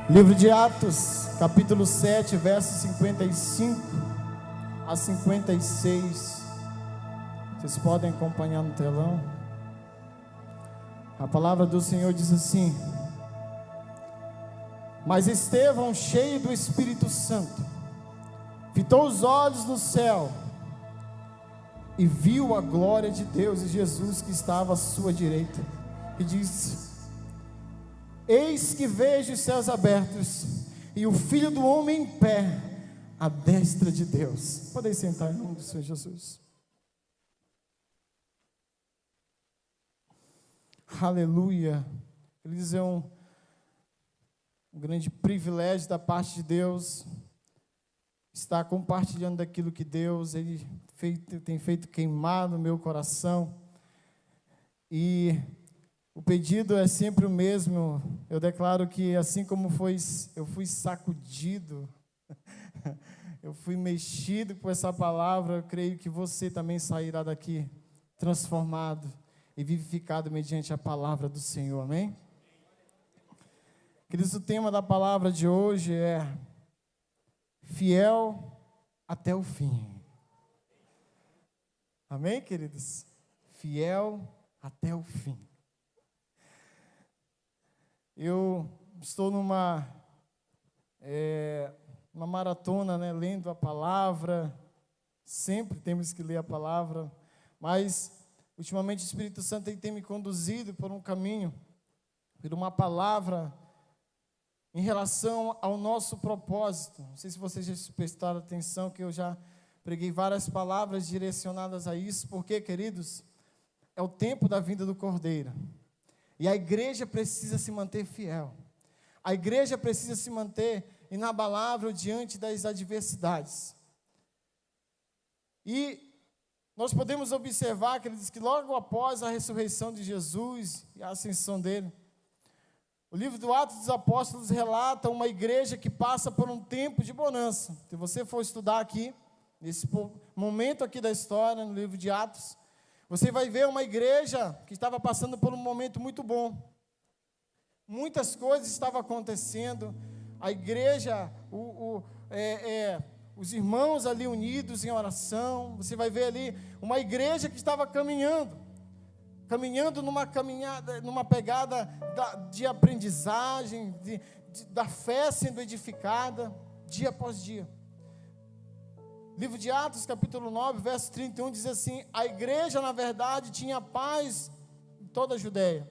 Livro de Atos, capítulo 7, versos 55 a 56. Vocês podem acompanhar no telão. A palavra do Senhor diz assim: Mas Estevão, cheio do Espírito Santo, fitou os olhos no céu e viu a glória de Deus e Jesus que estava à sua direita, e disse: Eis que vejo os céus abertos e o Filho do Homem em pé à destra de Deus. Podem sentar em nome do Senhor Jesus. Aleluia. Eles é um grande privilégio da parte de Deus estar compartilhando daquilo que Deus tem feito queimar no meu coração. E o pedido é sempre o mesmo. Eu declaro que assim como eu fui sacudido, eu fui mexido por essa palavra, eu creio que você também sairá daqui transformado e vivificado mediante a palavra do Senhor, amém? Queridos, o tema da palavra de hoje é fiel até o fim. Amém, queridos? Fiel até o fim. Eu estou numa maratona, lendo a palavra. Sempre temos que ler a palavra, mas ultimamente o Espírito Santo tem me conduzido por um caminho, por uma palavra em relação ao nosso propósito. Não sei se vocês já prestaram atenção que eu já preguei várias palavras direcionadas a isso, porque, queridos, é o tempo da vinda do Cordeiro. E a igreja precisa se manter fiel. A igreja precisa se manter inabalável diante das adversidades. E nós podemos observar, queridos, que logo após a ressurreição de Jesus e a ascensão dele, o livro do Atos dos Apóstolos relata uma igreja que passa por um tempo de bonança. Se você for estudar aqui, nesse momento aqui da história, no livro de Atos, você vai ver uma igreja que estava passando por um momento muito bom. Muitas coisas estavam acontecendo. A igreja, os irmãos ali unidos em oração. Você vai ver ali uma igreja que estava caminhando numa pegada de aprendizagem, da fé sendo edificada, dia após dia. Livro de Atos, capítulo 9, verso 31, diz assim: a igreja, na verdade, tinha paz em toda a Judéia,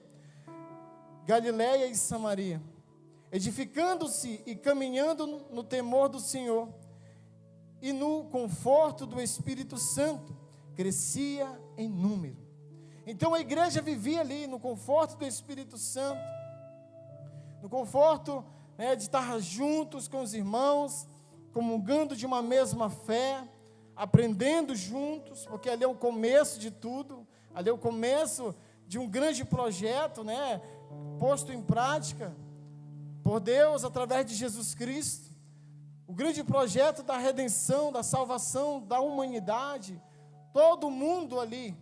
Galiléia e Samaria, edificando-se e caminhando no temor do Senhor, e no conforto do Espírito Santo, crescia em número. Então a igreja vivia ali no conforto do Espírito Santo, no conforto de estar juntos com os irmãos, comungando de uma mesma fé, aprendendo juntos, porque ali é o começo de tudo, ali é o começo de um grande projeto, posto em prática por Deus através de Jesus Cristo, o grande projeto da redenção, da salvação da humanidade, todo mundo ali.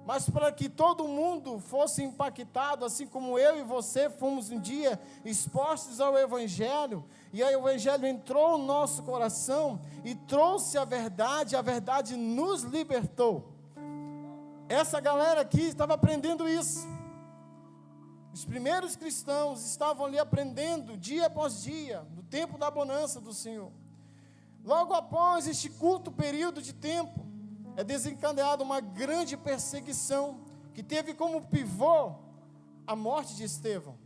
Mas para que todo mundo fosse impactado, assim como eu e você fomos um dia expostos ao Evangelho, e o Evangelho entrou no nosso coração e trouxe a verdade nos libertou. Essa galera aqui estava aprendendo isso. Os primeiros cristãos estavam ali aprendendo dia após dia, no tempo da bonança do Senhor. Logo após este curto período de tempo, é desencadeada uma grande perseguição, que teve como pivô a morte de Estevão.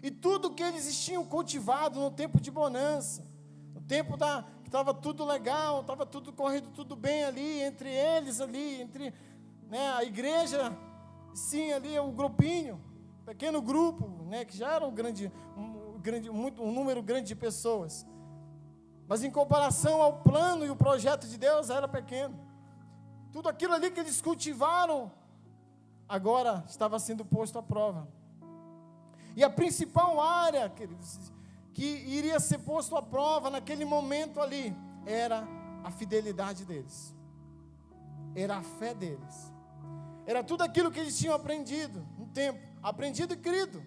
E tudo que eles tinham cultivado no tempo de bonança, no tempo que estava tudo legal, estava tudo correndo tudo bem ali, entre eles ali, entre a igreja, sim, ali um grupinho, um pequeno grupo, que já era um número grande de pessoas. Mas em comparação ao plano e o projeto de Deus, era pequeno. Tudo aquilo ali que eles cultivaram, agora estava sendo posto à prova. E a principal área, queridos, que iria ser posto à prova naquele momento ali, era a fidelidade deles. Era a fé deles. Era tudo aquilo que eles tinham aprendido no tempo. Aprendido e crido.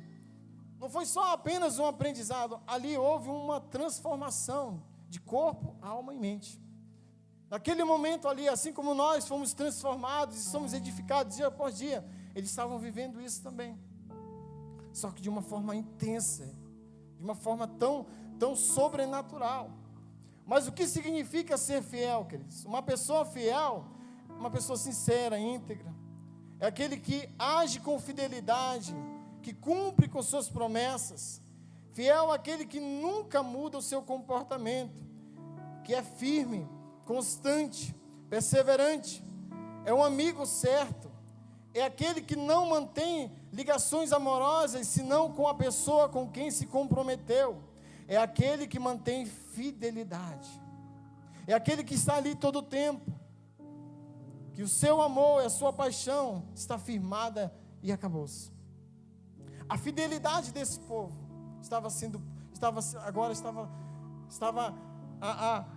Não foi só apenas um aprendizado, ali houve uma transformação de corpo, alma e mente. Naquele momento ali, assim como nós fomos transformados e somos edificados dia após dia, eles estavam vivendo isso também. Só que de uma forma intensa, de uma forma tão sobrenatural. Mas o que significa ser fiel, queridos? Uma pessoa fiel, uma pessoa sincera, íntegra, é aquele que age com fidelidade, que cumpre com suas promessas. Fiel é aquele que nunca muda o seu comportamento, que é firme, constante, perseverante, é um amigo certo, é aquele que não mantém ligações amorosas, senão com a pessoa com quem se comprometeu, é aquele que mantém fidelidade, é aquele que está ali todo o tempo, que o seu amor e a sua paixão está firmada e acabou-se. A fidelidade desse povo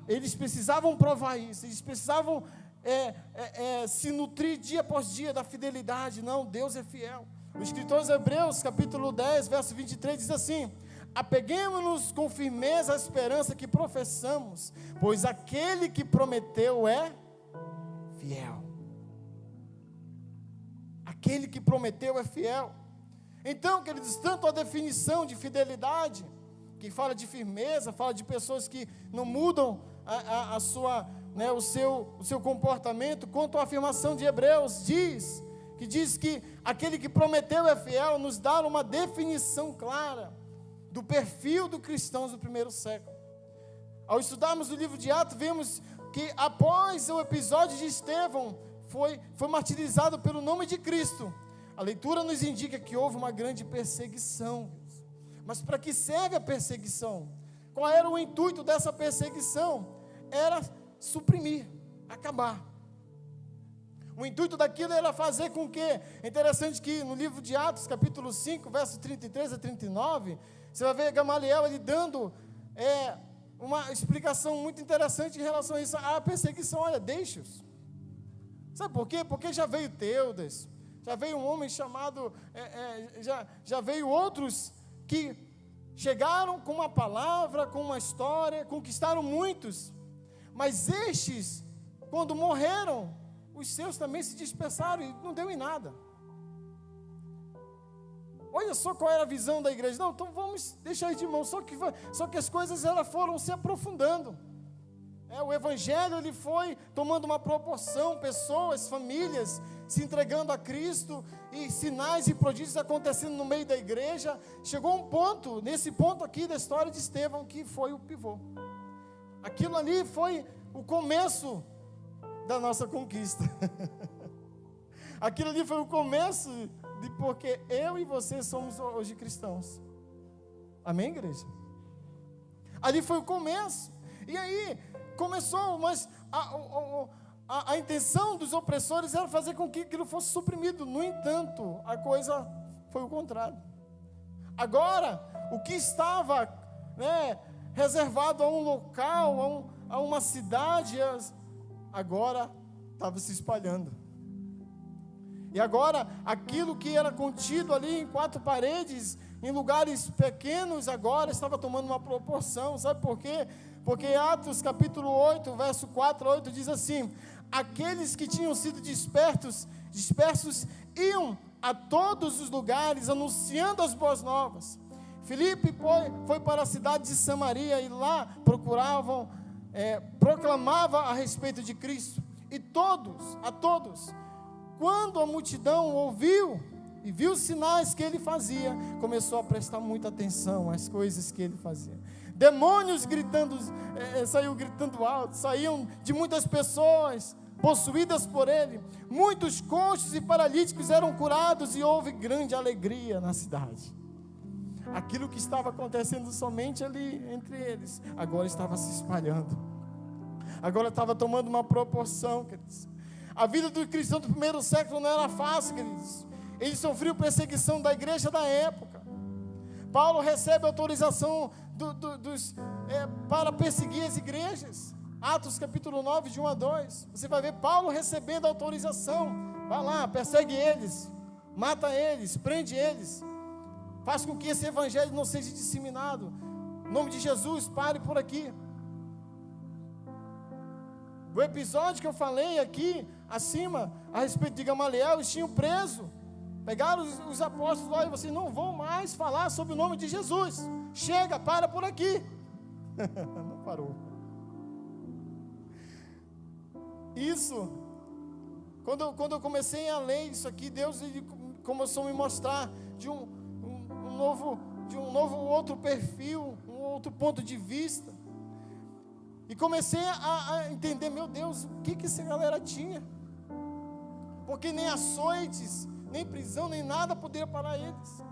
eles precisavam provar isso, eles precisavam se nutrir dia após dia da fidelidade. Não, Deus é fiel. O escritor aos Hebreus, capítulo 10, verso 23, diz assim: apeguemo-nos com firmeza à esperança que professamos, pois aquele que prometeu é fiel. Aquele que prometeu é fiel. Então, queridos, tanto a definição de fidelidade, que fala de firmeza, fala de pessoas que não mudam o seu comportamento, quanto a afirmação de Hebreus que diz que aquele que prometeu é fiel, nos dá uma definição clara do perfil dos cristãos do primeiro século. Ao estudarmos o livro de Atos, vemos que após o episódio de Estevão, foi martirizado pelo nome de Cristo. A leitura nos indica que houve uma grande perseguição. Mas para que serve a perseguição? Qual era o intuito dessa perseguição? Era suprimir, acabar. O intuito daquilo era fazer com que, é interessante que no livro de Atos, capítulo 5, versos 33 a 39, você vai ver Gamaliel ele dando uma explicação muito interessante em relação a isso. A perseguição, olha, deixa-os. Sabe por quê? Porque já veio Teudas, já veio um homem chamado, já veio outros que chegaram com uma palavra, com uma história, conquistaram muitos, mas estes, quando morreram, os seus também se dispersaram e não deu em nada. Olha só qual era a visão da igreja. Não, então vamos deixar de mão. Só que as coisas foram se aprofundando. O evangelho ele foi tomando uma proporção, pessoas, famílias se entregando a Cristo e sinais e prodígios acontecendo no meio da igreja. Chegou um ponto, nesse ponto aqui da história de Estevão, que foi o pivô. Aquilo ali foi o começo da nossa conquista. Aquilo ali foi o começo de porque eu e você somos hoje cristãos. Amém, igreja? Ali foi o começo. E aí começou, mas a intenção dos opressores era fazer com que aquilo fosse suprimido. No entanto, a coisa foi o contrário. Agora, o que estava reservado a um local, a uma cidade, agora estava se espalhando. E agora, aquilo que era contido ali em 4 paredes, em lugares pequenos, agora estava tomando uma proporção. Sabe por quê? Porque Atos capítulo 8, verso 4 a 8 diz assim: aqueles que tinham sido dispersos iam a todos os lugares anunciando as boas novas. Filipe foi para a cidade de Samaria e lá proclamava a respeito de Cristo. E a todos, quando a multidão ouviu e viu os sinais que ele fazia, começou a prestar muita atenção às coisas que ele fazia. Demônios saíam gritando alto, saíam de muitas pessoas possuídas por ele. Muitos coxos e paralíticos eram curados e houve grande alegria na cidade. Aquilo que estava acontecendo somente ali entre eles, agora estava se espalhando. Agora estava tomando uma proporção, queridos. A vida do cristão do primeiro século não era fácil, queridos. Ele sofreu perseguição da igreja da época. Paulo recebe autorização para perseguir as igrejas. Atos capítulo 9, de 1 a 2. Você vai ver Paulo recebendo autorização. Vai lá, persegue eles, mata eles, prende eles. Faz com que esse evangelho não seja disseminado. Em nome de Jesus, pare por aqui. O episódio que eu falei aqui, acima, a respeito de Gamaliel, eles tinham preso. Pegaram os apóstolos lá e vocês não vão mais falar sobre o nome de Jesus. Chega, para por aqui. Não parou. Isso, quando eu comecei a ler isso aqui, Deus ele começou a me mostrar de um novo outro perfil, um outro ponto de vista. E comecei a entender, meu Deus, o que essa galera tinha? Porque nem açoites, nem prisão, nem nada poderia parar eles.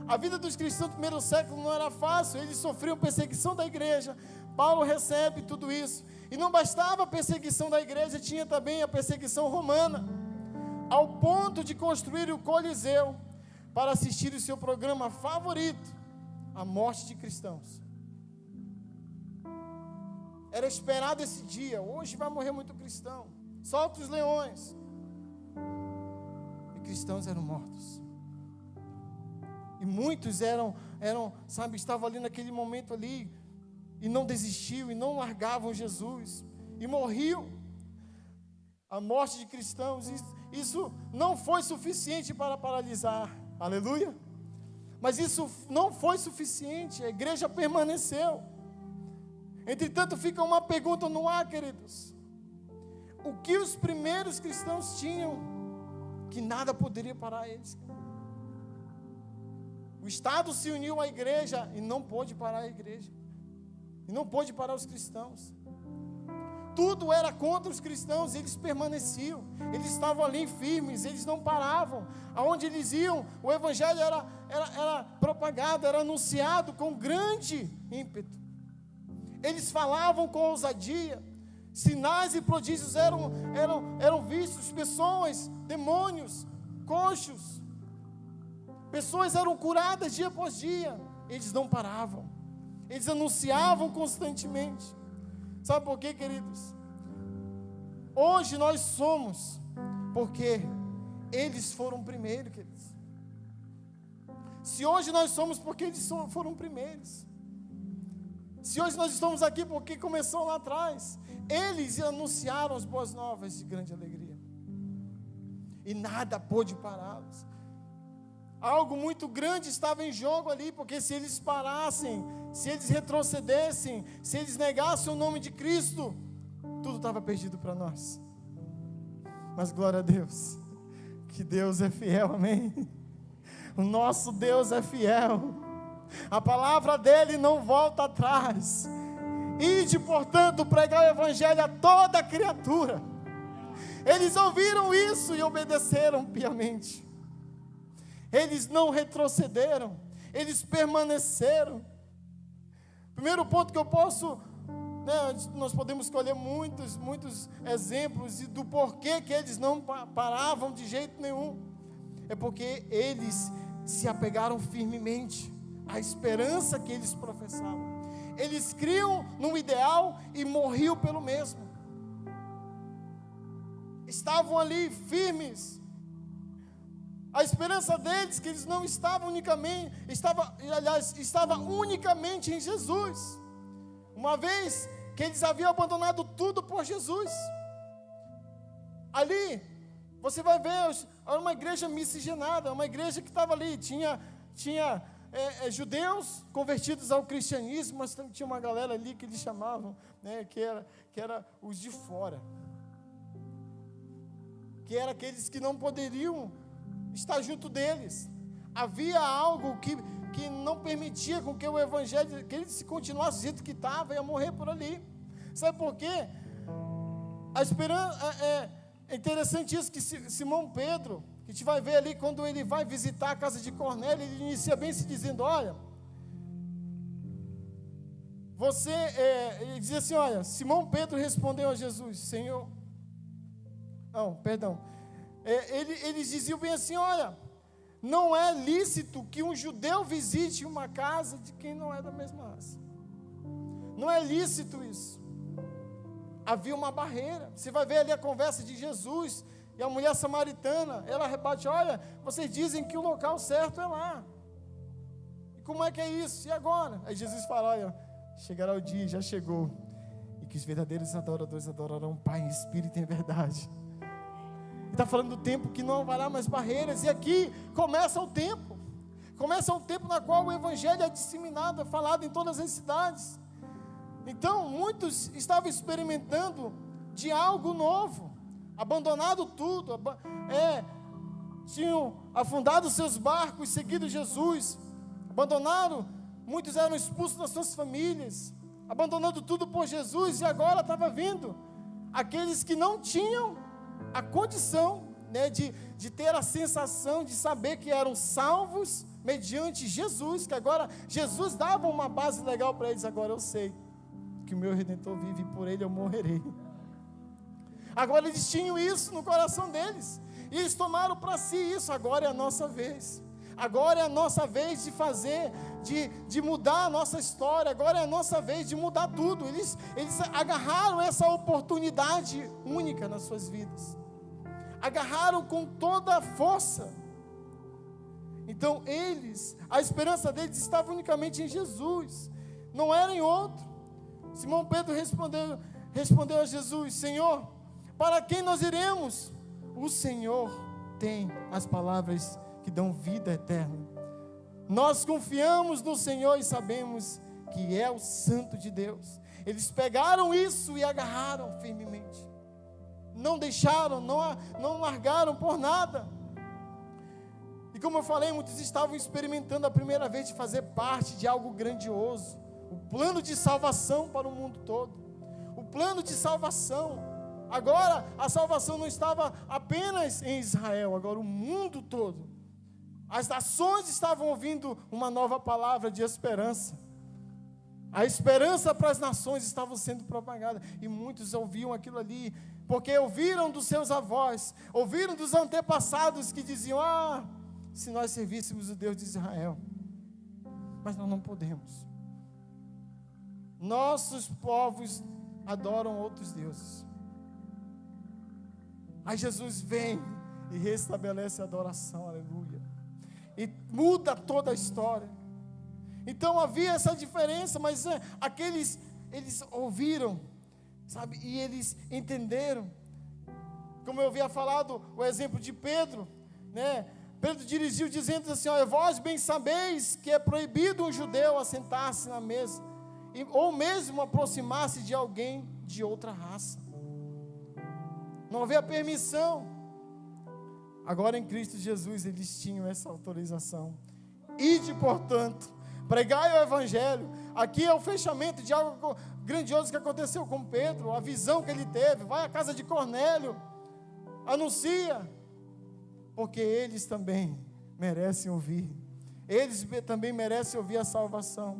A vida dos cristãos do primeiro século não era fácil, eles sofriam perseguição da igreja. Paulo recebe tudo isso. E não bastava a perseguição da igreja, tinha também a perseguição romana, ao ponto de construir o Coliseu para assistir o seu programa favorito, a morte de cristãos. Era esperado esse dia. Hoje vai morrer muito cristão. Solta os leões. E cristãos eram mortos. E muitos estavam ali naquele momento ali, e não desistiam, e não largavam Jesus, e morriam. A morte de cristãos, isso não foi suficiente para paralisar, aleluia, mas isso não foi suficiente, a igreja permaneceu. Entretanto, fica uma pergunta no ar, queridos: o que os primeiros cristãos tinham, que nada poderia parar eles? O Estado se uniu à igreja e não pôde parar a igreja, e não pôde parar os cristãos. Tudo era contra os cristãos, eles permaneciam, eles estavam ali firmes, eles não paravam. Aonde eles iam, o evangelho era propagado, era anunciado com grande ímpeto. Eles falavam com ousadia, sinais e prodígios eram vistos, pessoas, demônios, coxos, pessoas eram curadas dia após dia. Eles não paravam, eles anunciavam constantemente. Sabe por quê, queridos? Hoje nós somos porque eles foram primeiro, queridos. Se hoje nós somos porque eles foram primeiros. Se hoje nós estamos aqui porque começou lá atrás, eles anunciaram as boas novas de grande alegria, e nada pôde pará-los. Algo muito grande estava em jogo ali, porque se eles parassem, se eles retrocedessem, se eles negassem o nome de Cristo, tudo estava perdido para nós. Mas glória a Deus, que Deus é fiel, amém? O nosso Deus é fiel, a palavra dele não volta atrás. Ide, portanto, pregar o evangelho a toda criatura. Eles ouviram isso e obedeceram piamente. Eles não retrocederam, eles permaneceram. Primeiro ponto que eu posso, nós podemos escolher muitos exemplos do porquê que eles não paravam de jeito nenhum. É porque eles se apegaram firmemente à esperança que eles professavam. Eles criam num ideal e morriam pelo mesmo. Estavam ali firmes. A esperança deles, que eles não estavam unicamente, estava unicamente em Jesus. Uma vez que eles haviam abandonado tudo por Jesus. Ali, você vai ver, era uma igreja miscigenada, uma igreja que estava ali, tinha judeus convertidos ao cristianismo, mas também tinha uma galera ali que eles chamavam, que era os de fora. Que era aqueles que não poderiam estar junto deles. Havia algo que não permitia com que o evangelho, que ele se continuasse do jeito que estava, ia morrer por ali. Sabe por quê? A esperança, é interessante isso, que Simão Pedro, que a gente vai ver ali, quando ele vai visitar a casa de Cornélio, ele inicia bem se dizendo: olha, ele diz assim, olha, Simão Pedro respondeu a Jesus, Senhor, eles diziam bem assim, olha, não é lícito que um judeu visite uma casa de quem não é da mesma raça. Não é lícito isso. Havia uma barreira. Você vai ver ali a conversa de Jesus e a mulher samaritana, ela rebate, olha, vocês dizem que o local certo é lá. como é que é isso? E agora? Aí Jesus fala, olha, chegará o dia, já chegou, e que os verdadeiros adoradores adorarão o Pai em espírito e em verdade. Ele está falando do tempo que não haverá mais barreiras, e aqui começa o tempo na qual o Evangelho é disseminado, é falado em todas as cidades. Então, muitos estavam experimentando de algo novo, abandonado tudo, tinham afundado seus barcos, seguido Jesus, abandonaram, muitos eram expulsos das suas famílias, abandonando tudo por Jesus, e agora estava vindo aqueles que não tinham a condição, né, de ter a sensação de saber que eram salvos mediante Jesus, que agora Jesus dava uma base legal para eles. Agora eu sei que o meu Redentor vive e por ele eu morrerei. Agora eles tinham isso no coração deles, e eles tomaram para si isso. Agora é a nossa vez, agora é a nossa vez de fazer, de mudar a nossa história, agora é a nossa vez de mudar tudo. Eles agarraram essa oportunidade única nas suas vidas, agarraram com toda a força. Então a esperança deles estava unicamente em Jesus, não era em outro. Simão Pedro respondeu a Jesus: Senhor, para quem nós iremos? O Senhor tem as palavras que dão vida eterna. Nós confiamos no Senhor e sabemos que é o Santo de Deus. Eles pegaram isso e agarraram firmemente, não deixaram, não largaram por nada. E como eu falei, muitos estavam experimentando a primeira vez de fazer parte de algo grandioso, o plano de salvação para o mundo todo, o plano de salvação. Agora a salvação não estava apenas em Israel, agora o mundo todo, as nações estavam ouvindo uma nova palavra de esperança. A esperança para as nações estava sendo propagada, e muitos ouviam aquilo ali, porque ouviram dos seus avós, ouviram dos antepassados que diziam: se nós servíssemos o Deus de Israel, mas nós não podemos. Nossos povos adoram outros deuses. Aí Jesus vem e restabelece a adoração, aleluia, e muda toda a história. Então havia essa diferença, mas eles ouviram, sabe, e eles entenderam. Como eu havia falado, o exemplo de Pedro, né? Pedro dirigiu dizendo assim: olha, vós bem sabeis que é proibido um judeu assentar-se na mesa, ou mesmo aproximar-se de alguém de outra raça. Não havia permissão. Agora em Cristo Jesus eles tinham essa autorização. Ide, portanto, pregai o Evangelho. Aqui é o fechamento de algo grandioso que aconteceu com Pedro, a visão que ele teve. Vai à casa de Cornélio, anuncia, porque eles também merecem ouvir. Eles também merecem ouvir a salvação,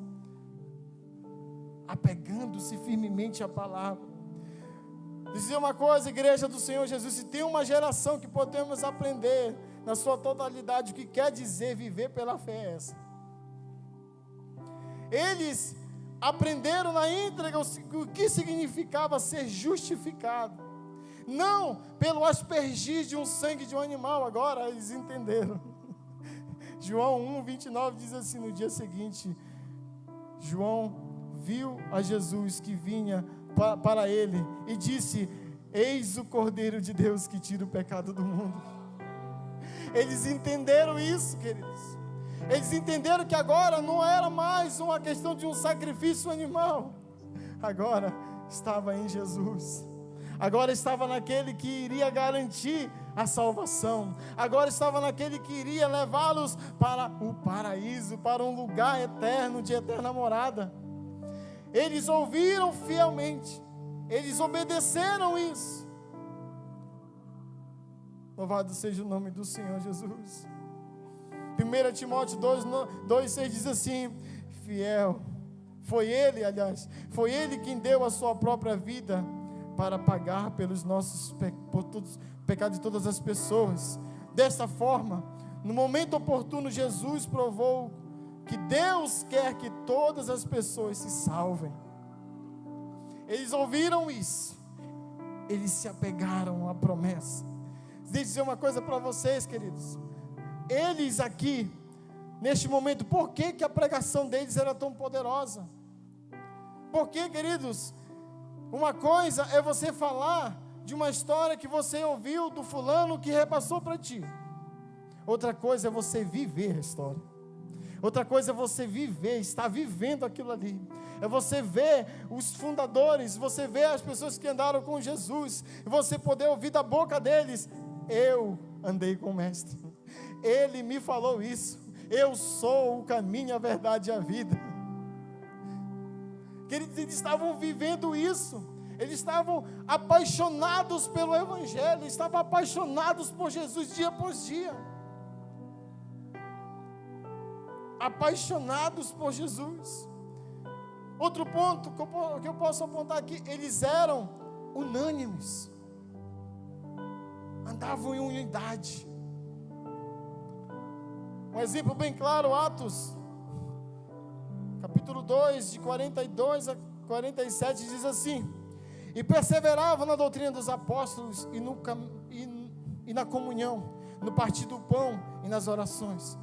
apegando-se firmemente à palavra. Dizer uma coisa, igreja do Senhor Jesus: se tem uma geração que podemos aprender na sua totalidade o que quer dizer viver pela fé, é essa. Eles aprenderam na íntegra o que significava ser justificado, não pelo aspergir de um sangue de um animal. Agora eles entenderam. João 1:29 diz assim: no dia seguinte, João viu a Jesus que vinha para ele e disse: eis o Cordeiro de Deus que tira o pecado do mundo. Eles entenderam isso, queridos. Eles entenderam que agora não era mais uma questão de um sacrifício animal, agora estava em Jesus. Agora estava naquele que iria garantir a salvação. Agora estava naquele que iria levá-los para o paraíso, para um lugar eterno, de eterna morada. Eles ouviram fielmente, eles obedeceram isso. Louvado seja o nome do Senhor Jesus. 1 Timóteo 2:6 diz assim: fiel, foi ele quem deu a sua própria vida para pagar pelos nossos pecados de todas as pessoas. Desta forma, no momento oportuno, Jesus provou que Deus quer que todas as pessoas se salvem. Eles ouviram isso, eles se apegaram à promessa. Deixa eu dizer uma coisa para vocês, queridos. Eles aqui neste momento, por que que a pregação deles era tão poderosa? Porque, queridos, uma coisa é você falar de uma história que você ouviu do fulano que repassou para ti. Outra coisa é você viver a história. Outra coisa é você viver, estar vivendo aquilo ali. É você ver os fundadores, você ver as pessoas que andaram com Jesus, e você poder ouvir da boca deles: eu andei com o Mestre, Ele me falou isso, eu sou o caminho, a verdade e a vida. Eles estavam vivendo isso, eles estavam apaixonados pelo Evangelho, estavam apaixonados por Jesus dia após dia, apaixonados por Jesus. Outro ponto que eu posso apontar aqui: eles eram unânimes, andavam em unidade. Um exemplo bem claro, Atos capítulo 2, de 42 a 47, diz assim: e perseveravam na doutrina dos apóstolos e na comunhão, no partir do pão e nas orações.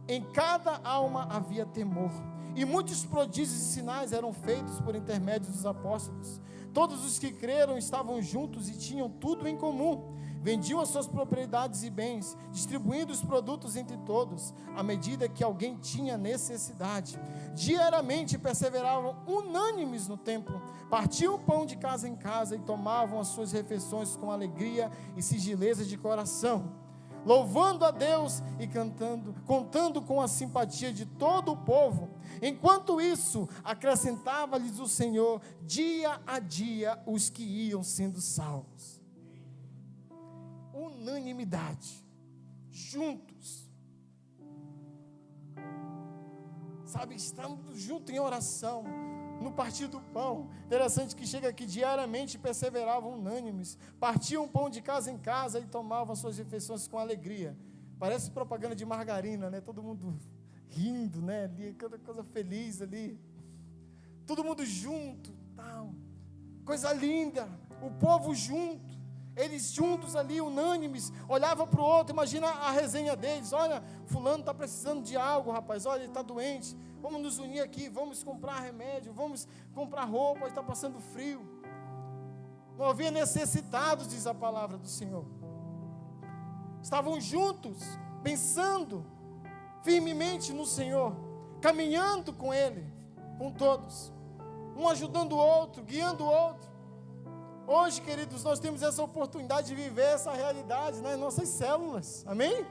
Em cada alma havia temor, e muitos prodígios e sinais eram feitos por intermédio dos apóstolos. Todos os que creram estavam juntos e tinham tudo em comum. Vendiam as suas propriedades e bens, distribuindo os produtos entre todos, à medida que alguém tinha necessidade. Diariamente perseveravam unânimes no templo, partiam o pão de casa em casa e tomavam as suas refeições com alegria e singeleza de coração, louvando a Deus e contando com a simpatia de todo o povo. Enquanto isso, acrescentava-lhes o Senhor dia a dia os que iam sendo salvos. Unanimidade, juntos, sabe, estamos juntos em oração, no partir do pão. Interessante que chega aqui: diariamente perseveravam unânimes, partiam o pão de casa em casa e tomavam suas refeições com alegria. Parece propaganda de margarina, né? Todo mundo rindo, né? Ali, cada coisa feliz ali, todo mundo junto, tal, coisa linda, o povo junto. Eles juntos ali, unânimes, olhavam para o outro. Imagina a resenha deles: olha, fulano está precisando de algo, rapaz, olha, ele está doente, vamos nos unir aqui, vamos comprar remédio, vamos comprar roupa, ele está passando frio. Não havia necessitados, diz a palavra do Senhor. Estavam juntos, pensando firmemente no Senhor, caminhando com Ele, com todos, um ajudando o outro, guiando o outro. Hoje, queridos, nós temos essa oportunidade de viver essa realidade nas nossas células, amém?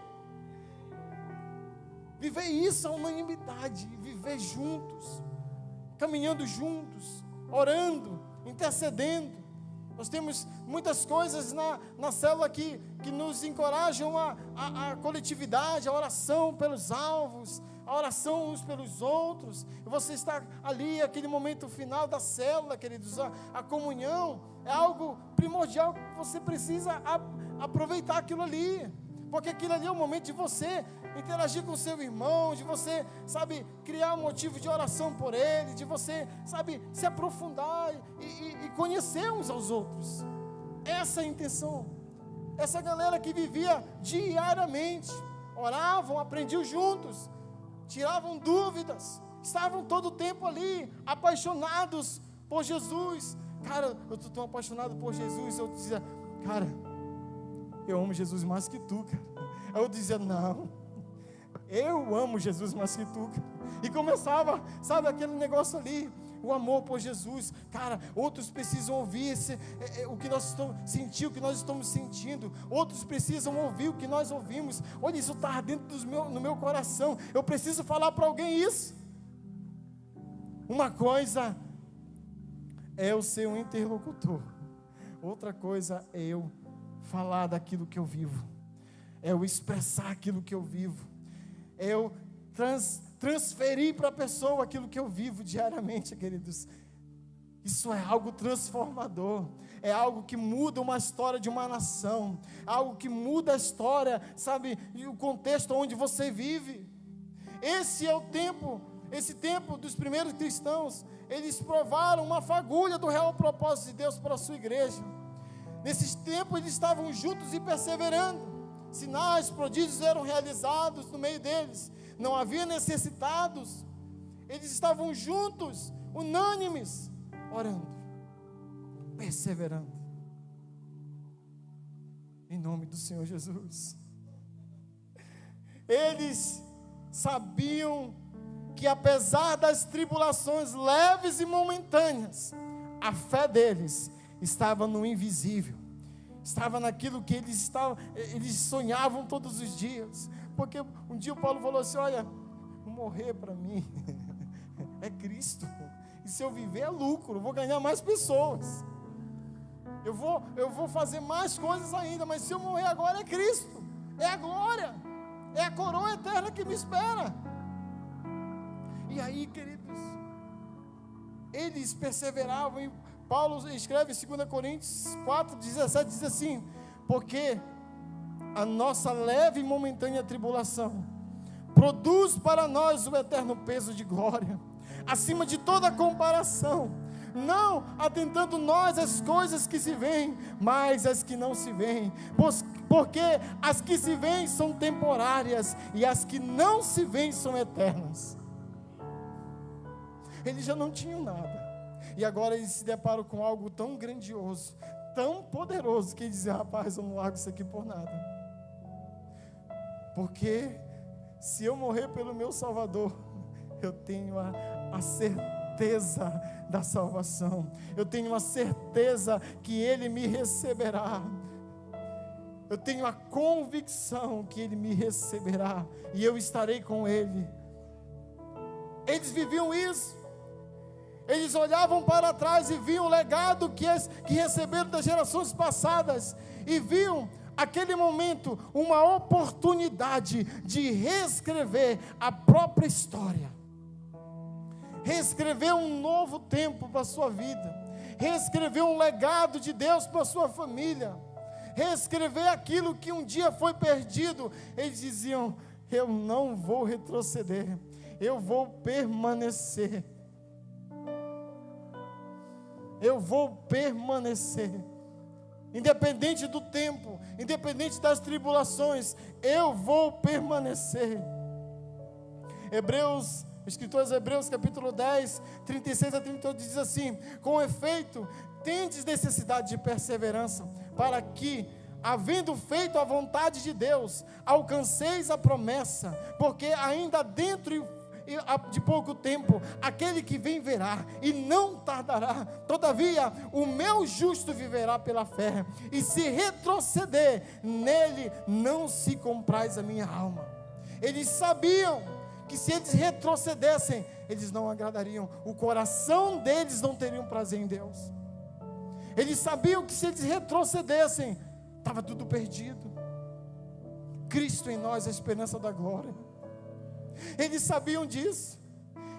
Viver isso, a unanimidade, viver juntos, caminhando juntos, orando, intercedendo. Nós temos muitas coisas na célula que nos encorajam a coletividade, a oração pelos alvos, a oração uns pelos outros. Você está ali, aquele momento final da célula, queridos, a comunhão é algo primordial, que você precisa aproveitar aquilo ali, porque aquilo ali é o momento de você interagir com o seu irmão, de você, sabe, criar um motivo de oração por ele, de você, sabe, se aprofundar e conhecer uns aos outros. Essa é a intenção. Essa galera que vivia diariamente, oravam, aprendiam juntos, tiravam dúvidas, estavam todo o tempo ali, apaixonados por Jesus. Cara, eu estou tão apaixonado por Jesus. Eu dizia: cara, eu amo Jesus mais que tu, cara. Aí eu dizia: não, eu amo Jesus mais que tu, cara. E começava, sabe, aquele negócio ali, o amor por Jesus. Cara, outros precisam ouvir o que nós estamos sentindo, o que nós estamos sentindo. Outros precisam ouvir o que nós ouvimos. Olha, isso está dentro no meu coração. Eu preciso falar para alguém isso. Uma coisa é eu ser um interlocutor, outra coisa é eu falar daquilo que eu vivo, é eu expressar aquilo que eu vivo, é eu transferir para a pessoa aquilo que eu vivo diariamente, queridos. Isso é algo transformador, é algo que muda uma história de uma nação, algo que muda a história, sabe, e o contexto onde você vive. Esse é o tempo, esse tempo dos primeiros cristãos. Eles provaram uma fagulha do real propósito de Deus para a sua igreja. Nesses tempos eles estavam juntos e perseverando. Sinais, prodígios eram realizados no meio deles. não havia necessitados, eles estavam juntos, unânimes, orando, perseverando, em nome do Senhor Jesus. Eles sabiam que apesar das tribulações leves e momentâneas, a fé deles estava no invisível, estava naquilo que eles sonhavam todos os dias. Porque um dia o Paulo falou assim: olha, morrer para mim é Cristo, e se eu viver é lucro, eu vou ganhar mais pessoas, eu vou fazer mais coisas ainda, mas se eu morrer agora é Cristo, é a glória, é a coroa eterna que me espera. E aí, queridos, eles perseveravam. E Paulo escreve em 2 Coríntios 4:17, diz assim: porque a nossa leve e momentânea tribulação produz para nós o eterno peso de glória, acima de toda comparação, não atentando nós às coisas que se veem, mas às que não se veem, porque as que se veem são temporárias, e as que não se veem são eternas. Eles já não tinham nada, e agora eles se deparam com algo tão grandioso, tão poderoso, que eles dizem: rapaz, eu não largo isso aqui por nada, porque se eu morrer pelo meu Salvador, eu tenho a certeza da salvação, eu tenho a certeza que Ele me receberá, eu tenho a convicção que Ele me receberá, e eu estarei com Ele. Eles viviam isso, eles olhavam para trás e viam o legado que receberam das gerações passadas, e viam aquele momento uma oportunidade de reescrever a própria história, reescrever um novo tempo para a sua vida, reescrever um legado de Deus para a sua família, reescrever aquilo que um dia foi perdido. Eles diziam: eu não vou retroceder, eu vou permanecer, eu vou permanecer, independente do tempo, independente das tribulações, eu vou permanecer. O escritor aos Hebreus, capítulo 10, 36 a 38, diz assim: com efeito, tendes necessidade de perseverança, para que, havendo feito a vontade de Deus, alcanceis a promessa, porque ainda dentro de pouco tempo, aquele que vem verá, e não tardará. Todavia, o meu justo viverá pela fé, e se retroceder, nele não se compraz a minha alma. Eles sabiam que se eles retrocedessem, eles não agradariam, o coração deles não teria prazer em Deus. Eles sabiam que se eles retrocedessem, estava tudo perdido. Cristo em nós, a esperança da glória. Eles sabiam disso,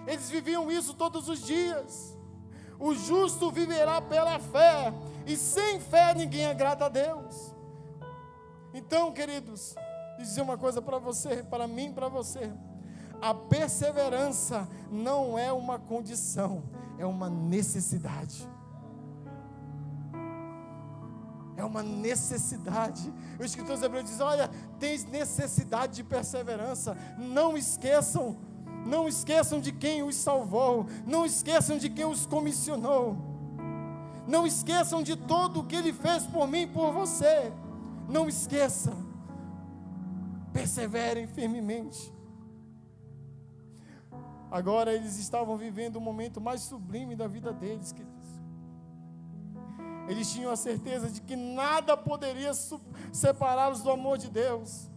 eles viviam isso todos os dias. O justo viverá pela fé, e sem fé ninguém agrada a Deus. Então, queridos, vou dizer uma coisa para você, para mim, para você: a perseverança não é uma condição, é uma necessidade. É uma necessidade. O escritor dos Hebreus diz: olha, tens necessidade de perseverança. Não esqueçam de quem os salvou, não esqueçam de quem os comissionou, não esqueçam de todo o que Ele fez por mim e por você. Não esqueça, perseverem firmemente. Agora eles estavam vivendo o momento mais sublime da vida deles, queridos. Eles tinham a certeza de que nada poderia separá-los do amor de Deus.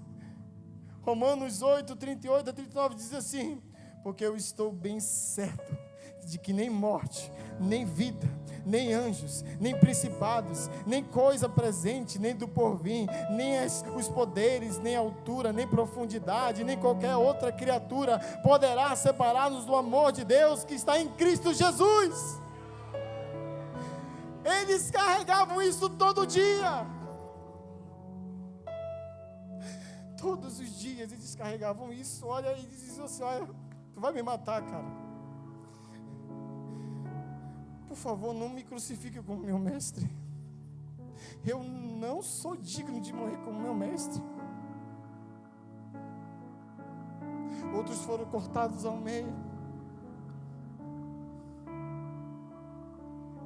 Romanos 8, 38 a 39 diz assim: porque eu estou bem certo de que nem morte, nem vida, nem anjos, nem principados, nem coisa presente, nem do porvir, nem os poderes, nem altura, nem profundidade, nem qualquer outra criatura poderá separar-nos do amor de Deus que está em Cristo Jesus. Eles carregavam isso todo dia. Todos os dias eles carregavam isso. Olha, e diziam assim: olha, tu vai me matar, cara. Por favor, não me crucifique como meu mestre. Eu não sou digno de morrer como meu mestre. outros foram cortados ao meio.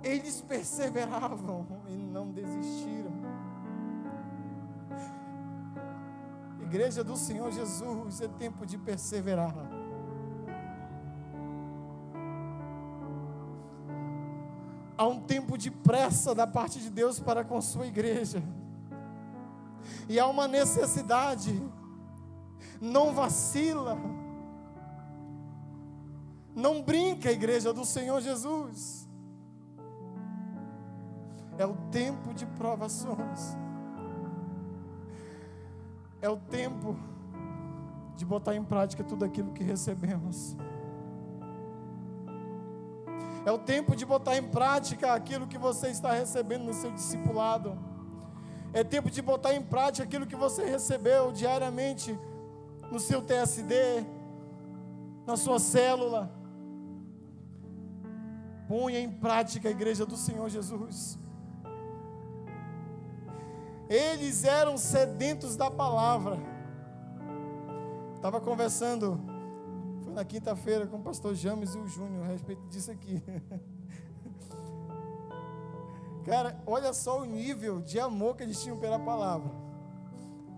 Eles perseveravam e não desistiram. Igreja do Senhor Jesus, é tempo de perseverar. Há um tempo de pressa da parte de Deus para com sua igreja. E há uma necessidade. Não vacila. Não brinca, igreja do Senhor Jesus. É o tempo de provações. É o tempo de botar em prática tudo aquilo que recebemos. É o tempo de botar em prática aquilo que você está recebendo no seu discipulado. É tempo de botar em prática aquilo que você recebeu diariamente no seu TSD, na sua célula. Ponha em prática a igreja do Senhor Jesus. Eles eram sedentos da palavra. Estava conversando, foi na quinta-feira, com o pastor James e o Júnior a respeito disso aqui. Cara, olha só o nível de amor que eles tinham pela palavra.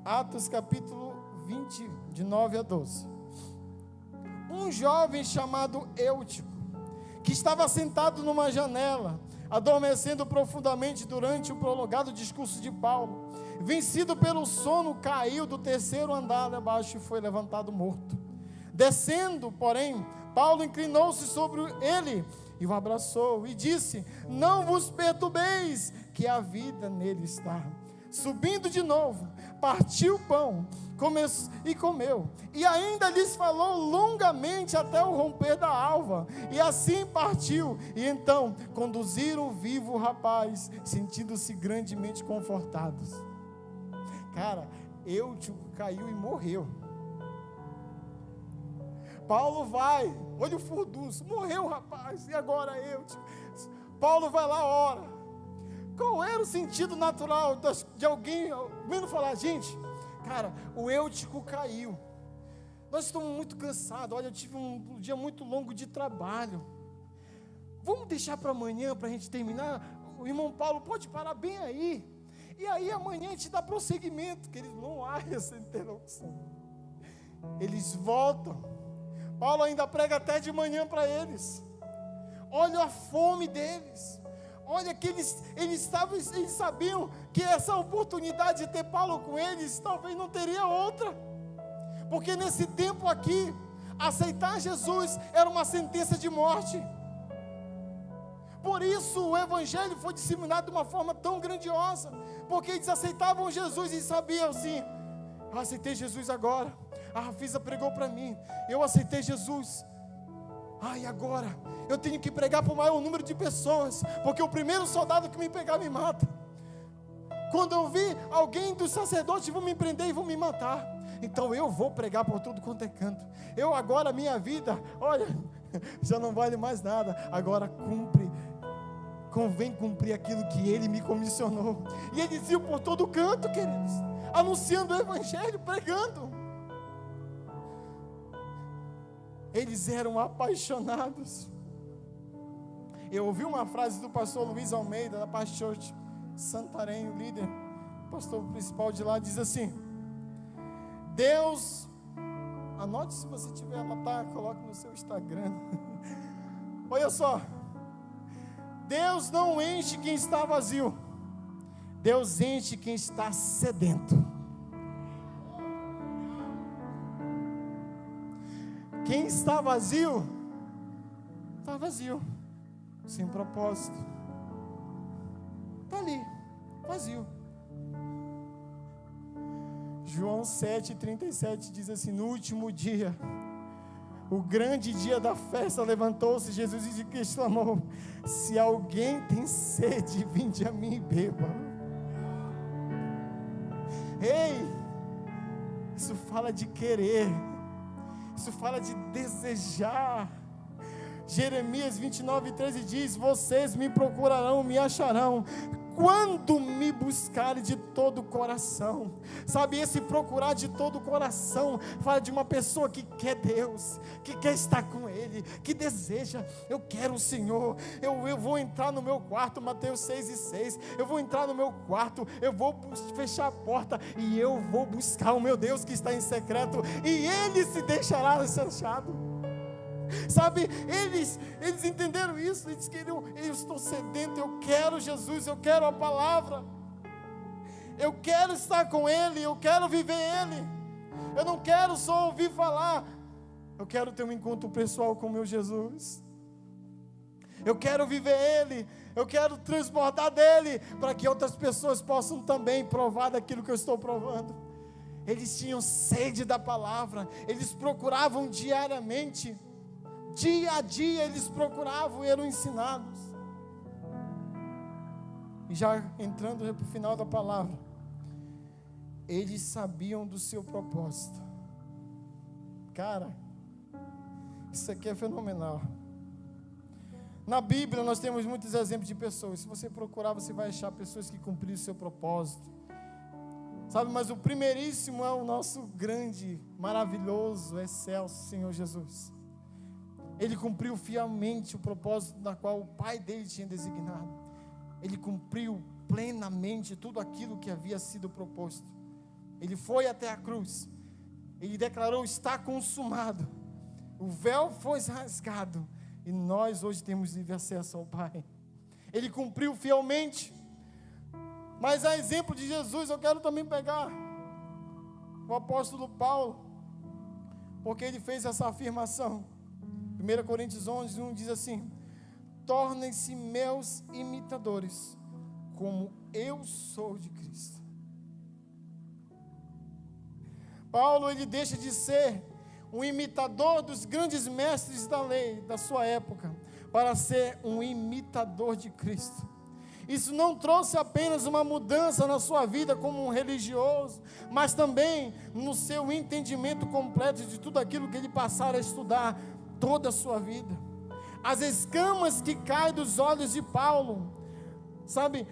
Atos capítulo 20, de 9 a 12. Um jovem chamado Eutico, que estava sentado numa janela, adormecendo profundamente durante o prolongado discurso de Paulo, vencido pelo sono, caiu do terceiro andar abaixo e foi levantado morto. Descendo, porém, Paulo inclinou-se sobre ele e o abraçou e disse: não vos perturbeis, que a vida nele está. Subindo de novo, partiu o pão e comeu, e ainda lhes falou longamente até o romper da alva, e assim partiu. E então conduziram vivo o rapaz, sentindo-se grandemente confortados. Cara, Eutico caiu e morreu. Paulo vai, olha o furdunço, morreu o rapaz, e agora Eutico? Paulo vai lá, ora. Qual era o sentido natural de alguém vendo falar: gente, cara, o Eutico caiu, nós estamos muito cansados, olha, eu tive um dia muito longo de trabalho, vamos deixar para amanhã, para a gente terminar? O irmão Paulo pode parar bem aí, e aí amanhã a gente dá prosseguimento, que eles não há essa interrupção. Eles voltam, Paulo ainda prega até de manhã para eles, olha a fome deles. Olha que eles sabiam que essa oportunidade de ter Paulo com eles, talvez não teria outra. Porque nesse tempo aqui, aceitar Jesus era uma sentença de morte. Por isso o Evangelho foi disseminado de uma forma tão grandiosa. Porque eles aceitavam Jesus e sabiam assim: eu aceitei Jesus agora. A Rafisa pregou para mim, eu aceitei Jesus. E agora eu tenho que pregar para o maior número de pessoas, porque o primeiro soldado que me pegar me mata. Quando eu vi alguém dos sacerdotes, vão me prender e vão me matar. Então eu vou pregar por tudo quanto é canto. Eu agora, minha vida, olha, já não vale mais nada. Agora convém cumprir aquilo que Ele me comissionou. E eles iam por todo canto, queridos, anunciando o Evangelho, pregando. Eles eram apaixonados. Eu ouvi uma frase do pastor Luiz Almeida, da Paz Church Santarém, o líder, pastor principal de lá, diz assim: Deus, anote se você tiver, ela tá, coloque no seu Instagram. Olha só, Deus não enche quem está vazio, Deus enche quem está sedento. Quem está vazio, sem propósito, está ali, vazio. João 7,37 diz assim: no último dia, o grande dia da festa, levantou-se Jesus e exclamou: se alguém tem sede, vinde a mim e beba. Ei, isso fala de querer, isso fala de desejar. Jeremias 29:13 diz: vocês me procurarão, me acharão, quando me buscarem de todo o coração. Sabe, esse procurar de todo o coração fala de uma pessoa que quer Deus, que quer estar com Ele, que deseja, eu quero o Senhor, eu vou entrar no meu quarto, Mateus 6:6, eu vou entrar no meu quarto, eu vou fechar a porta e eu vou buscar o meu Deus que está em secreto, e Ele se deixará achado. Sabe, eles entenderam isso, eles queriam, eu estou sedento, eu quero Jesus, eu quero a palavra, eu quero estar com Ele, eu quero viver Ele, eu não quero só ouvir falar, eu quero ter um encontro pessoal com o meu Jesus, eu quero viver Ele, eu quero transbordar dEle, para que outras pessoas possam também provar daquilo que eu estou provando. Eles tinham sede da palavra, eles procuravam diariamente, dia a dia eles procuravam e eram ensinados. E já entrando para o final da palavra, eles sabiam do seu propósito. Cara, isso aqui é fenomenal. Na Bíblia nós temos muitos exemplos de pessoas. Se você procurar, você vai achar pessoas que cumpriram o seu propósito. Sabe, mas o primeiríssimo é o nosso grande, maravilhoso, excelso Senhor Jesus. Ele cumpriu fielmente o propósito na qual o Pai dele tinha designado. Ele cumpriu plenamente tudo aquilo que havia sido proposto. Ele foi até a cruz. Ele declarou: está consumado. O véu foi rasgado. E nós hoje temos livre acesso ao Pai. Ele cumpriu fielmente. Mas a exemplo de Jesus, eu quero também pegar o apóstolo Paulo, porque ele fez essa afirmação. 1 Coríntios 11:1 diz assim: tornem-se meus imitadores, como eu sou de Cristo. Paulo, ele deixa de ser um imitador dos grandes mestres da lei da sua época, para ser um imitador de Cristo. Isso não trouxe apenas uma mudança na sua vida como um religioso, mas também no seu entendimento completo de tudo aquilo que ele passara a estudar toda a sua vida. As escamas que caem dos olhos de Paulo, sabe,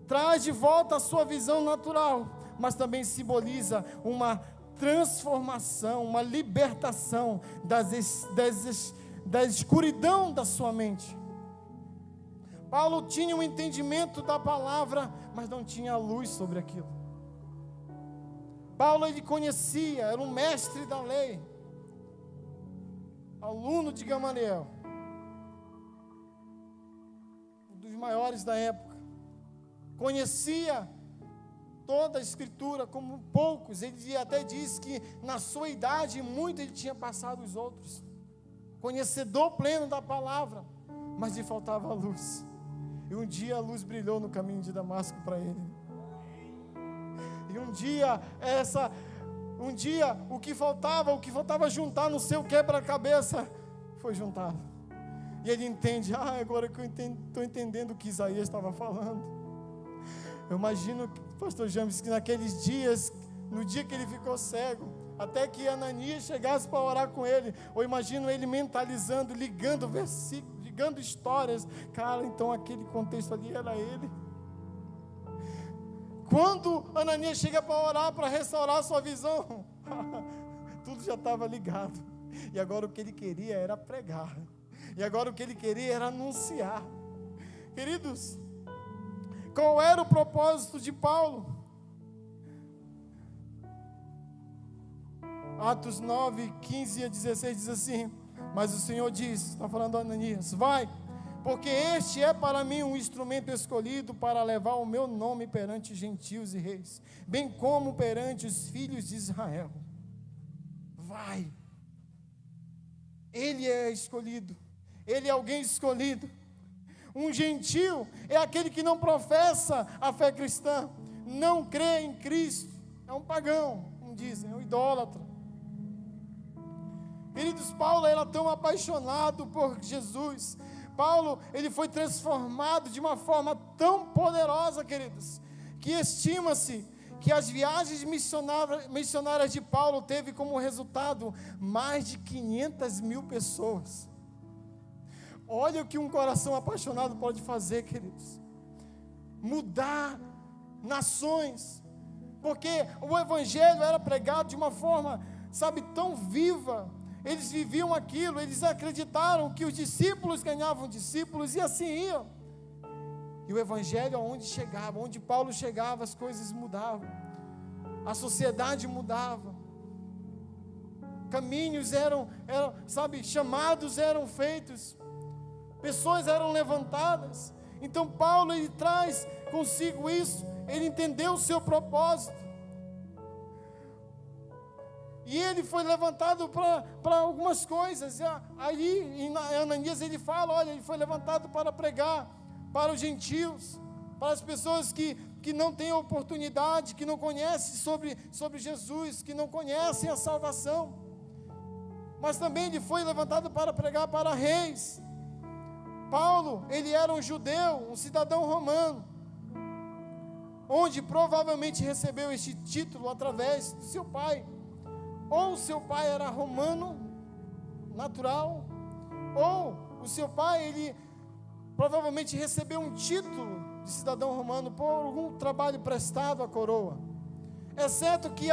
traz de volta a sua visão natural, mas também simboliza uma transformação, uma libertação da escuridão da sua mente. Paulo tinha um entendimento da palavra, mas não tinha luz sobre aquilo. Paulo, ele conhecia, era um mestre da lei, aluno de Gamaliel, um dos maiores da época, conhecia toda a escritura como poucos. Ele até diz que na sua idade muito ele tinha passado os outros, conhecedor pleno da palavra, mas lhe faltava a luz. E um dia a luz brilhou no caminho de Damasco para ele. E um dia o que faltava juntar no seu quebra-cabeça, foi juntado. E ele entende: agora que eu estou entendendo o que Isaías estava falando. Eu imagino, pastor James, que naqueles dias, no dia que ele ficou cego, até que Ananias chegasse para orar com ele, eu imagino ele mentalizando, ligando versículos, ligando histórias. Cara, então aquele contexto ali era ele. Quando Ananias chega para orar, para restaurar a sua visão, tudo já estava ligado. E agora o que ele queria era pregar. E agora o que ele queria era anunciar. Queridos, qual era o propósito de Paulo? Atos 9, 15 a 16 diz assim: mas o Senhor diz, está falando a Ananias: vai, porque este é para mim um instrumento escolhido para levar o meu nome perante gentios e reis, bem como perante os filhos de Israel. Vai. Ele é escolhido, ele é alguém escolhido. Um gentio é aquele que não professa a fé cristã, não crê em Cristo, é um pagão, como dizem, é um idólatra. Queridos, Paulo era tão apaixonado por Jesus. Paulo, ele foi transformado de uma forma tão poderosa, queridos, que estima-se que as viagens missionárias de Paulo teve como resultado mais de 500 mil pessoas. Olha o que um coração apaixonado pode fazer, queridos. mudar nações, porque o evangelho era pregado de uma forma, sabe, tão viva. Eles viviam aquilo, eles acreditaram que os discípulos ganhavam discípulos e assim iam. E o evangelho, aonde chegava, onde Paulo chegava, as coisas mudavam, a sociedade mudava, caminhos eram, sabe, chamados eram feitos, pessoas eram levantadas. Então Paulo, ele traz consigo isso, ele entendeu o seu propósito. E ele foi levantado para algumas coisas. Aí em Ananias ele fala, olha, ele foi levantado para pregar para os gentios, para as pessoas que não têm oportunidade, que não conhecem sobre Jesus, que não conhecem a salvação. Mas também ele foi levantado para pregar para reis. Paulo, ele era um judeu, um cidadão romano, onde provavelmente recebeu este título através do seu pai. Ou o seu pai era romano, natural, ou o seu pai, ele provavelmente recebeu um título de cidadão romano por algum trabalho prestado à coroa. Exceto que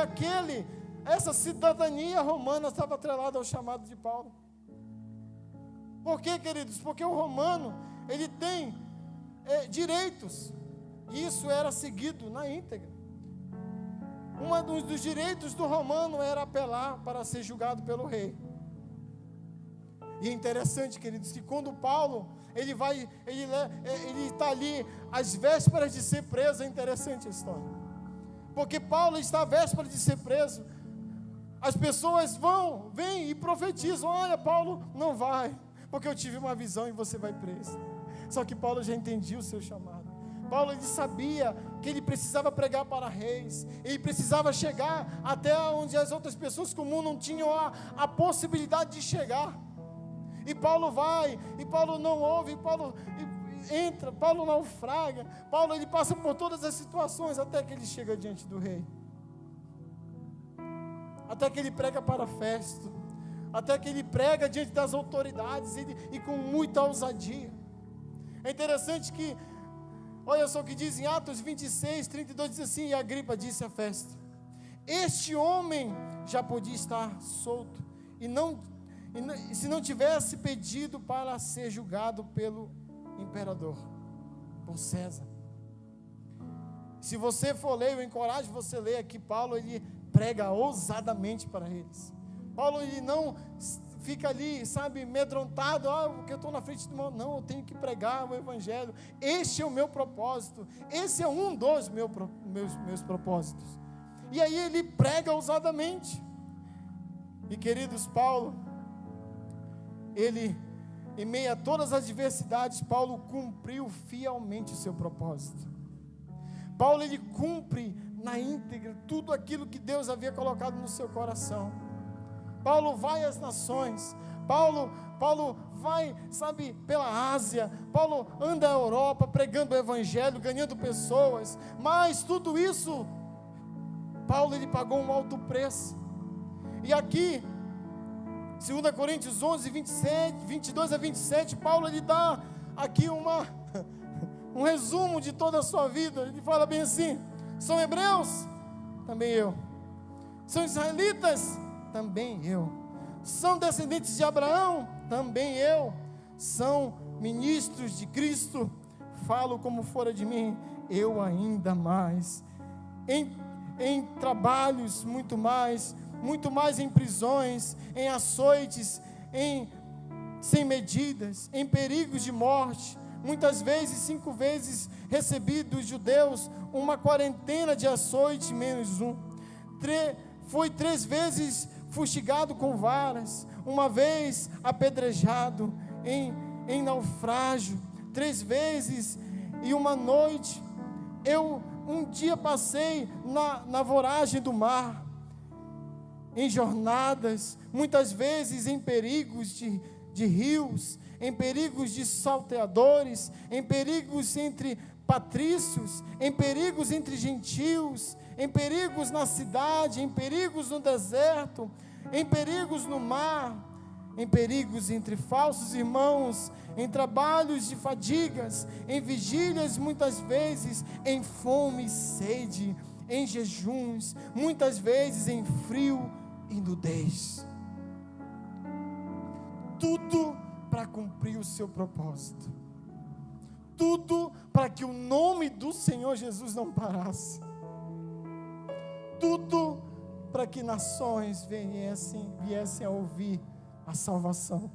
essa cidadania romana estava atrelada ao chamado de Paulo. Por quê, queridos? Porque o romano, ele tem direitos, e isso era seguido na íntegra. Um dos direitos do romano era apelar para ser julgado pelo rei. E é interessante, queridos, que quando Paulo, ele está ali às vésperas de ser preso, é interessante a história. Porque Paulo está à véspera de ser preso, as pessoas vêm e profetizam, olha, Paulo não vai, porque eu tive uma visão e você vai preso. Só que Paulo já entendia o seu chamado. Paulo, ele sabia que ele precisava pregar para reis, ele precisava chegar até onde as outras pessoas comuns não tinham a possibilidade de chegar. E Paulo vai, e Paulo não ouve, e Paulo entra, Paulo naufraga, Paulo, ele passa por todas as situações até que ele chega diante do rei, até que ele prega para Festo, até que ele prega diante das autoridades e com muita ousadia. É interessante que, olha só o que diz em Atos 26, 32, diz assim: e Agripa disse a Festo: este homem já podia estar solto, e se não tivesse pedido para ser julgado pelo imperador, por César. Se você for ler, eu encorajo você a ler aqui, Paulo, ele prega ousadamente para eles. Paulo, ele não fica ali, sabe, amedrontado, porque eu estou na frente do mundo. Não, eu tenho que pregar o evangelho. Este é o meu propósito. Esse é um dos meus propósitos. E aí ele prega ousadamente. E queridos, Paulo, ele, em meio a todas as adversidades, Paulo cumpriu fielmente o seu propósito. Paulo, ele cumpre na íntegra tudo aquilo que Deus havia colocado no seu coração. Paulo vai às nações, Paulo vai, sabe, pela Ásia, Paulo anda a Europa pregando o evangelho, ganhando pessoas, mas tudo isso, Paulo, ele pagou um alto preço. E aqui, 2 Coríntios 11, 22 a 27, Paulo, ele dá aqui um resumo de toda a sua vida. Ele fala bem assim: são hebreus? Também eu. São israelitas? Também eu. São descendentes de Abraão? Também eu. São ministros de Cristo? Falo como fora de mim, eu ainda mais. Em trabalhos, muito mais em prisões, em açoites, sem medidas, em perigos de morte, muitas vezes 5 vezes recebi dos judeus uma quarentena de açoite menos um. Foi 3 vezes fustigado com varas, uma vez apedrejado, em naufrágio, 3 vezes e uma noite. Eu um dia passei na voragem do mar, em jornadas, muitas vezes em perigos de rios, em perigos de salteadores, em perigos entre patrícios, em perigos entre gentios, em perigos na cidade, em perigos no deserto, em perigos no mar, em perigos entre falsos irmãos, em trabalhos de fadigas, em vigílias muitas vezes, em fome e sede, em jejuns, muitas vezes em frio e nudez. Tudo para cumprir o seu propósito. Tudo para que o nome do Senhor Jesus não parasse. Tudo para que nações viessem a ouvir a salvação.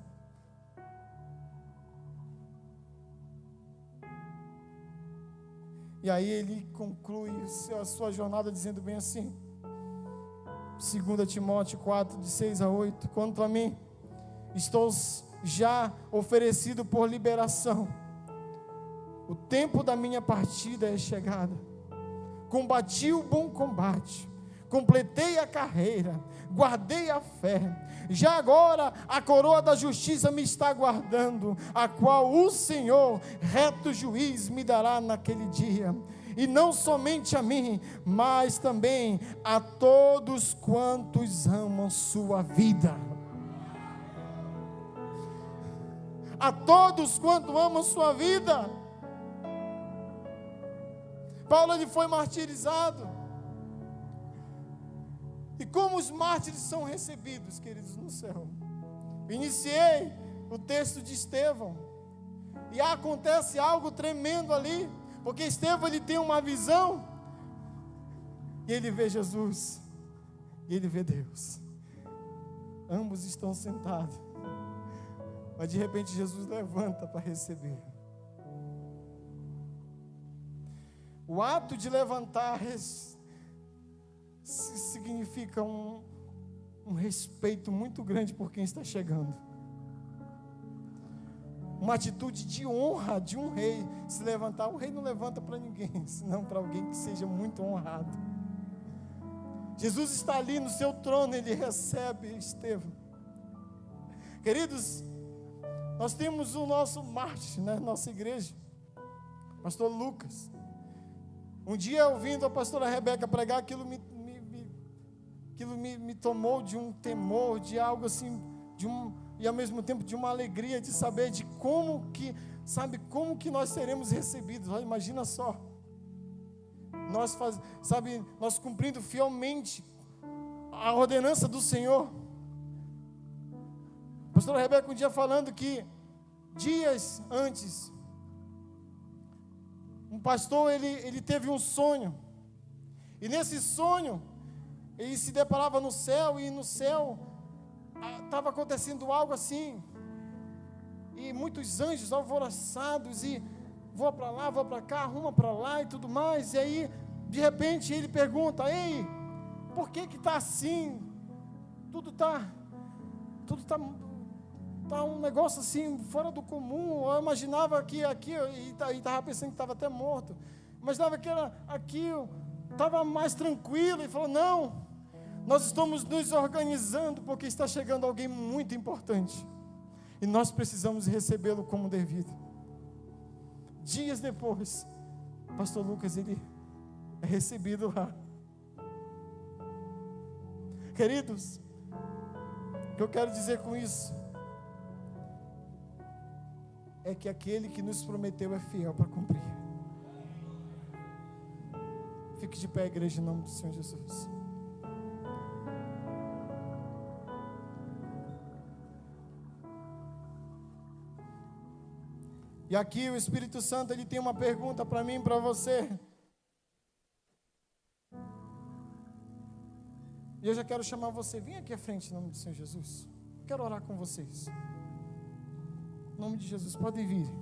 E aí ele conclui a sua jornada dizendo bem assim, 2 Timóteo 4, de 6 a 8, quanto a mim, estou já oferecido por liberação, o tempo da minha partida é chegada, combati o bom combate, completei a carreira, guardei a fé, já agora a coroa da justiça me está aguardando, a qual o Senhor, reto juiz, me dará naquele dia, e não somente a mim, mas também a todos quantos amam sua vida. A todos quantos amam sua vida. Paulo, ele foi martirizado. E como os mártires são recebidos, queridos, no céu? Iniciei o texto de Estevão, e acontece algo tremendo ali, porque Estevão, ele tem uma visão, e ele vê Jesus, e ele vê Deus. Ambos estão sentados, mas de repente Jesus levanta para receber. O ato de levantar significa um respeito muito grande por quem está chegando. Uma atitude de honra de um rei. Se levantar, o rei não levanta para ninguém, senão para alguém que seja muito honrado. Jesus está ali no seu trono, ele recebe Estevão. Queridos, nós temos o nosso mártir, né, nossa igreja, pastor Lucas. Um dia, ouvindo a pastora Rebeca pregar, aquilo me tomou de um temor, de algo assim, e ao mesmo tempo de uma alegria de saber de como que nós seremos recebidos. Imagina só, nós cumprindo fielmente a ordenança do Senhor. A pastora Rebeca um dia falando que dias antes, um pastor, ele teve um sonho, e nesse sonho, ele se deparava no céu, e no céu estava acontecendo algo assim, e muitos anjos alvoroçados, e voa para lá, voa para cá, arruma para lá e tudo mais, e aí, de repente, ele pergunta: ei, por que está assim? Tudo está um negócio assim, fora do comum. Eu imaginava que aqui, e estava pensando que estava até morto, imaginava que era aqui, estava mais tranquilo. E falou: não, nós estamos nos organizando, porque está chegando alguém muito importante, e nós precisamos recebê-lo como devido. Dias depois, pastor Lucas, ele é recebido lá. Queridos, o que eu quero dizer com isso é que aquele que nos prometeu é fiel para cumprir. Fique de pé, igreja, em nome do Senhor Jesus. E aqui o Espírito Santo, ele tem uma pergunta para mim e para você. E eu já quero chamar você, vem aqui à frente em nome do Senhor Jesus. Quero orar com vocês. Em nome de Jesus, podem vir.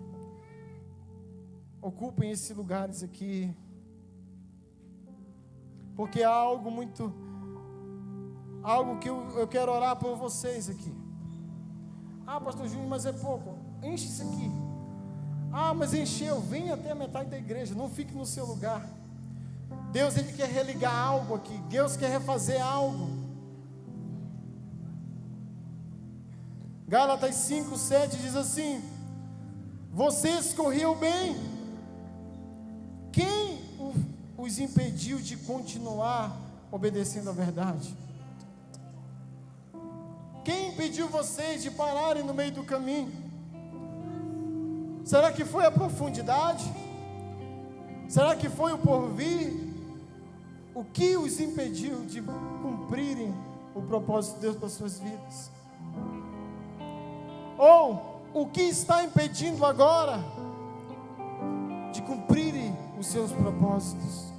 Ocupem esses lugares aqui, porque há algo que eu quero orar por vocês aqui. Ah, pastor Júnior, mas é pouco. Enche isso aqui. Ah, mas encheu. Vem até a metade da igreja, não fique no seu lugar. Deus, ele quer religar algo aqui. Deus quer refazer algo. Gálatas 5:7 diz assim: você escolheu bem. Quem os impediu de continuar obedecendo a verdade? Quem impediu vocês de pararem no meio do caminho? Será que foi a profundidade? Será que foi o porvir? O que os impediu de cumprirem o propósito de Deus para as suas vidas? Ou o que está impedindo agora de cumprirem os seus propósitos?